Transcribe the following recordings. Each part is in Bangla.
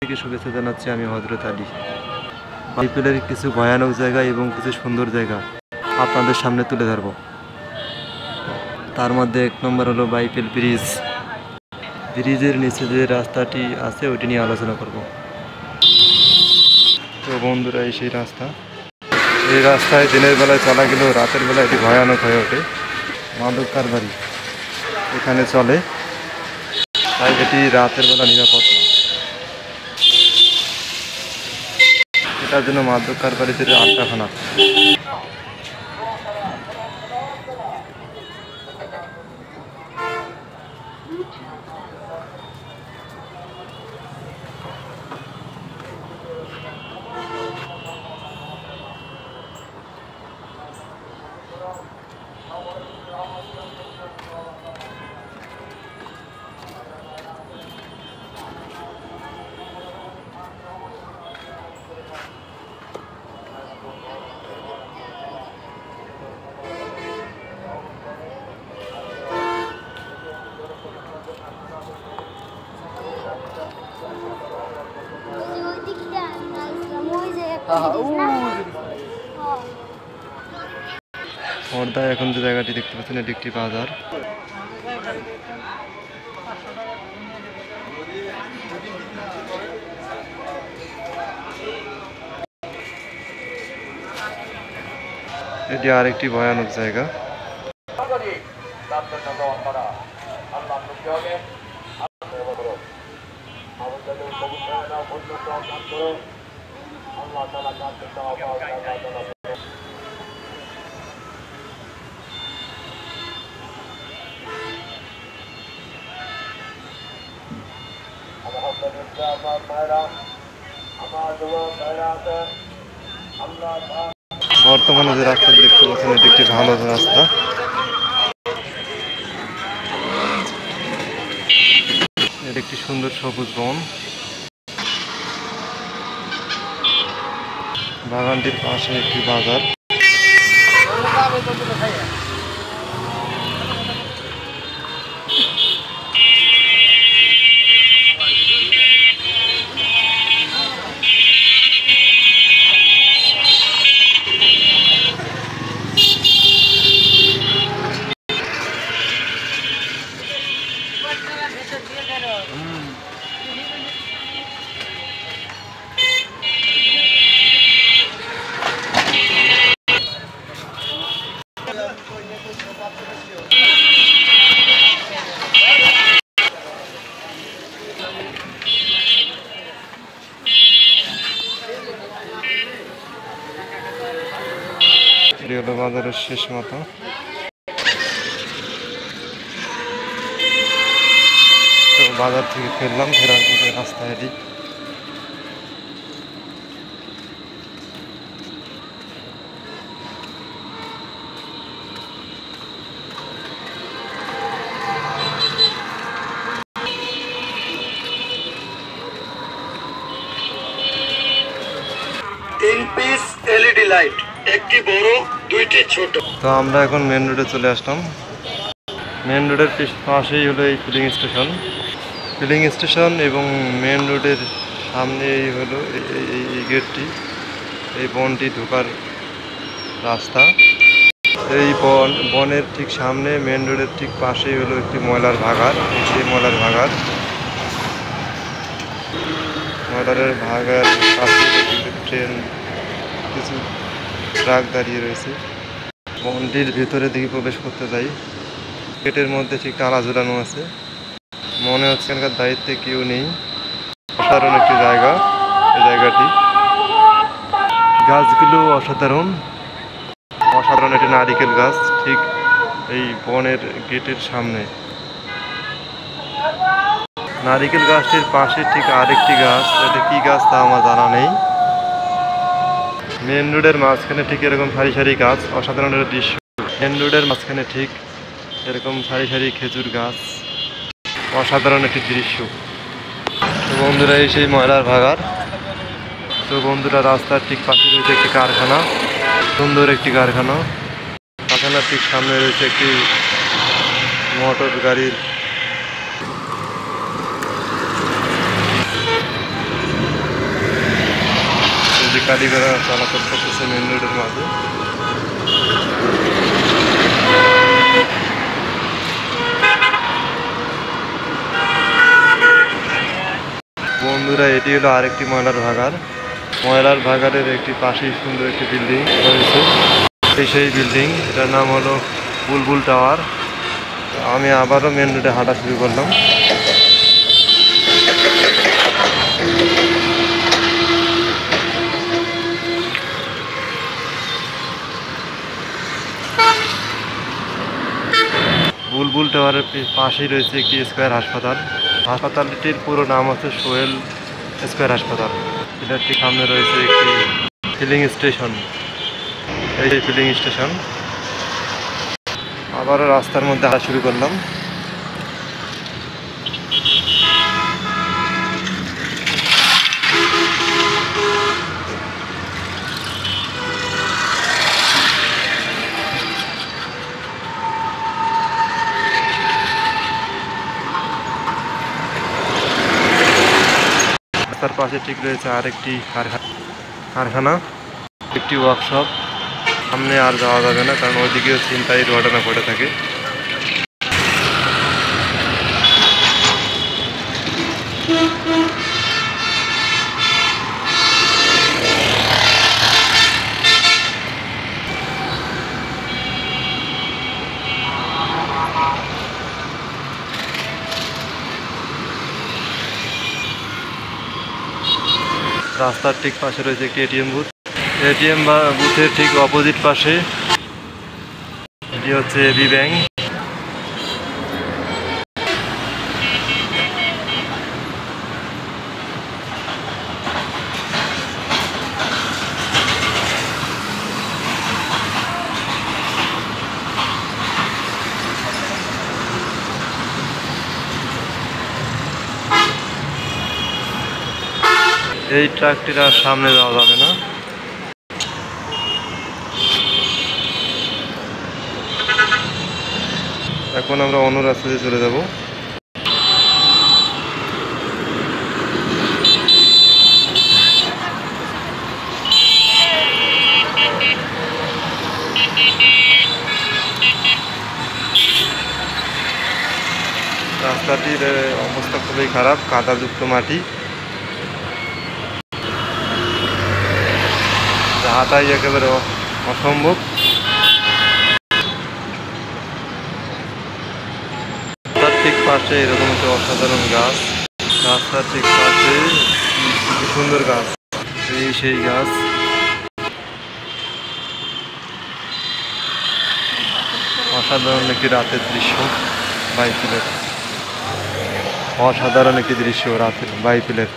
থেকে শুভেচ্ছা জানাচ্ছি আমি হযরত আলী। বাইপেলের কিছু ভয়ানক জায়গা এবং কিছু সুন্দর জায়গা আপনাদের সামনে তুলে ধরব। তার মধ্যে এক নম্বর হলো বাইপেল ব্রিজ। ব্রিজের নিচে যে রাস্তাটি আছে ওইটি নিয়ে আলোচনা করব। তো বন্ধুরা, এই সেই রাস্তা। এই রাস্তায় দিনের বেলায় চলা গেলেও রাতের বেলায় এটি ভয়ানক হয়ে ওঠে। মাদক কারবারি এখানে চলে, তাই এটি রাতের বেলা নিরাপদ না। এটার জন্য মাদক কারবারিদের আড্ডাখানা। পর্দায় এখন যে জায়গাটি দেখতে পাচ্ছেন এটি একটি বাজার। এটি আরেকটি ভয়ানক জায়গা। বর্তমানে যে রাস্তা দেখতে পাচ্ছেন এটি একটি ভালো রাস্তা। এটি একটি সুন্দর সবুজ বন। বাগানটির পাশে একটি বাজার। এটি হলো বাজারের শেষ মাথা। তো বাজার থেকে ফেরলাম, ফেরার পথে রাস্তায় এটি। তিন পিস এলইডি লাইট, একটি বড়, দুইটি ছোট। তো আমরা এখন মেন রোডে চলে আসলাম। মেন রোডের পাশেই হলো এই ফিলিং স্টেশন। ফিলিং স্টেশন এবং মেন রোডের সামনেই হলো এই গেটটি, এই বনটি ঢোকার রাস্তা। এই বনের ঠিক সামনে মেন রোডের ঠিক পাশেই হলো একটি ময়লার ভাগাড়। সেই ময়লার ভাগাড়ের পাশে ট্রেন, কিছু ট্রাক দাঁড়িয়ে রয়েছে। বনটির ভিতরে দিকে প্রবেশ করতে যাই, গেটের মধ্যে ঠিক তালা ঝুলানো আছে। মনে হচ্ছে এখানকার দায়িত্বে কেউ নেই। অসাধারণ একটি জায়গা এই জায়গাটি। গাছগুলো অসাধারণ একটি নারিকেল গাছ ঠিক এই বনের গেটের সামনে। নারিকেল গাছটির পাশে ঠিক আরেকটি গাছ, এটা কি গাছ তা আমার জানা নেই। মেন রোডের মাঝখানে ঠিক এরকম সারি সারি গাছ, অসাধারণ একটা দৃশ্য। মেন রোডের মাঝখানে ঠিক এরকম সারি সারি খেজুর গাছ, অসাধারণ একটি দৃশ্য। তো বন্ধুরা, এই সেই ময়লার ভাগাড়। তো বন্ধুরা, রাস্তার ঠিক পাশে রয়েছে একটি কারখানা, সুন্দর একটি কারখানা। কারখানার ঠিক সামনে রয়েছে একটি মোটর গাড়ির গাড়ি ঘোড়া চলাচল করতেছে মেন রোডের মাঝে। বন্ধুরা, এটি হলো আরেকটি ময়লার ভাগাড়। ময়লার ভাগাড়ের একটি পাশেই সুন্দর একটি বিল্ডিং রয়েছে। সেই বিল্ডিং, এটার নাম হলো বুলবুল টাওয়ার। আমি আবারও মেন রোডে হাঁটা শুরু করলাম। বুলবুল টাওয়ারের পাশেই রয়েছে একটি স্কয়ার হাসপাতাল। হাসপাতালটির পুরো নাম হচ্ছে সোহেল স্কয়ার হাসপাতাল। এটার সামনে রয়েছে একটি ফিলিং স্টেশন। এই ফিলিং স্টেশন। আবারও রাস্তার মধ্যে হাঁটা শুরু করলাম। রাস্তার পাশে ঠিক রয়েছে আরেকটি কারখানা, একটি ওয়ার্কশপ। সামনে আর যাওয়া যাবে না, কারণ ওইদিকেও ছিনতাইয়ের ঘটনা ঘটে থাকে। রাস্তার ঠিক পাশে রয়েছে একটি এটিএম বুথ। এটিএম বুথের ঠিক অপোজিট পাশে এটি হচ্ছে এবি ব্যাংক। এই ট্রাকটির আর সামনে যাওয়া যাবে না। এখন আমরা অন্য রাস্তা দিয়ে চলে যাব। রাস্তাটির অবস্থা খুবই খারাপ, কাদাযুক্ত মাটি। হাঁটাই একেবারে অসম্ভব। তার ঠিক পাশে এরকম একটা অসাধারণ গাছ। রাস্তার ঠিক পাশে কি সুন্দর গাছ, সেই গাছ। অসাধারণ একটি রাতের দৃশ্য বাইফিলের। অসাধারণ একটি দৃশ্য রাতের বাইফিলের।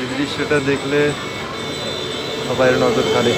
এই দৃশ্যটা দেখলে সবাই নজর কাড়ে।